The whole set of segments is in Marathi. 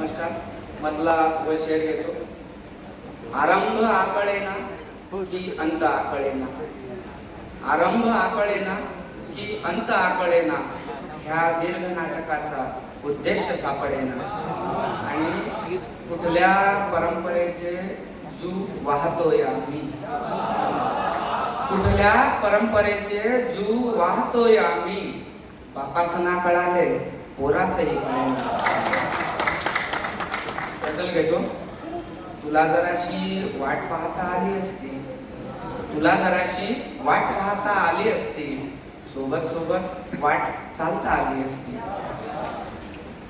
नमस्कार. मधला व शेर घेतो. आरंभ आकळेना की अंत आकळेना, आरंभ आकळेना की अंत आकळेना, ह्या दीर्घ नाटकाचा उद्देश सापडेना. आणि कुठल्या परंपरेचे जू वाहतोय आम्ही, कुठल्या परंपरेचे जू वाहतोय आम्ही, बापासना कळाले पोरासही कळेना. गझल घेतो. तुला जराशी वाट पाहता आली असती, तुला जराशी वाट पाहता आली असती, सोबत सोबत वाट चालता आली असती.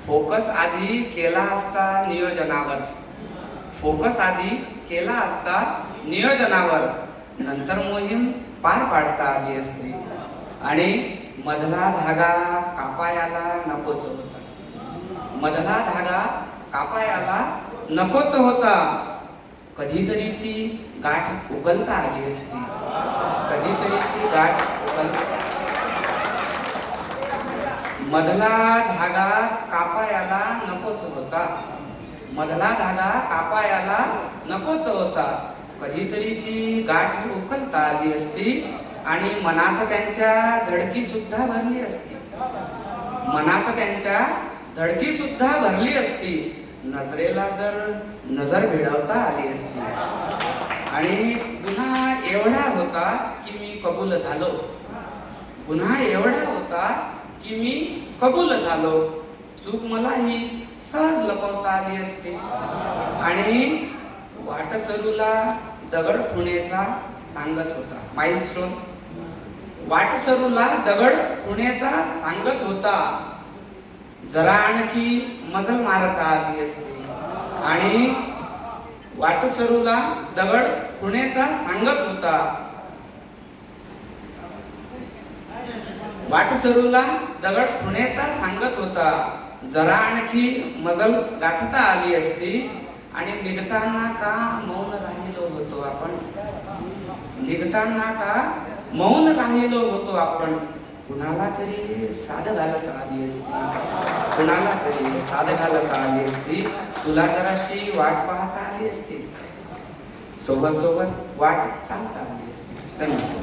फोकस आधी केला असता नियोजनावर, फोकस आधी केला असता नियोजनावर, नंतर मोहीम पार पाडता आली असती. आणि मधला धागा कापायाला नकोच होता, मधला धागा कापायाला नकोच होता. कधीतरी ती गाठ उकलता आली असती, कधीतरी ती गाठ उकलता. मधला धागा कापायाला नकोच होता, मधला धागा कापायाला नकोच होता. कधीतरी ती गाठ उकलता आली असती. आणि मनात त्यांच्या धडकी सुद्धा भरली असती, मनात त्यांच्या धडकी सुद्धा भरली असती. नजरेला जर नजर भिडवता आली असती. आणि गुन्हा एवढा होता की मी कबूल झालो, गुन्हा एवढा होता की मी कबूल झालो. चूक मलाही सहज लपवता आली असती. आणि वाटसरूला दगड खुणेचा सांगत होता, माइलस्टोन. वाटसरूला दगड खुणेचा सांगत होता, जरा आणखी मजल मारता आली असती. आणि वाटसरूला दगड खुणेचा सांगत होता, वाटसरूला दगड खुणेचा सांगत होता, जरा आणखी मजल गाठता आली असती. आणि निघताना का मौन राहिलो होतो आपण, निघताना का मौन राहिलो होतो आपण. कुणाला तरी साध घालत आली असती, कुणाला तरी साध घालत आली असती. तुला जराशी वाट पाहता आली असती, सोबत सोबत वाट चालता आली असती. धन्यवाद.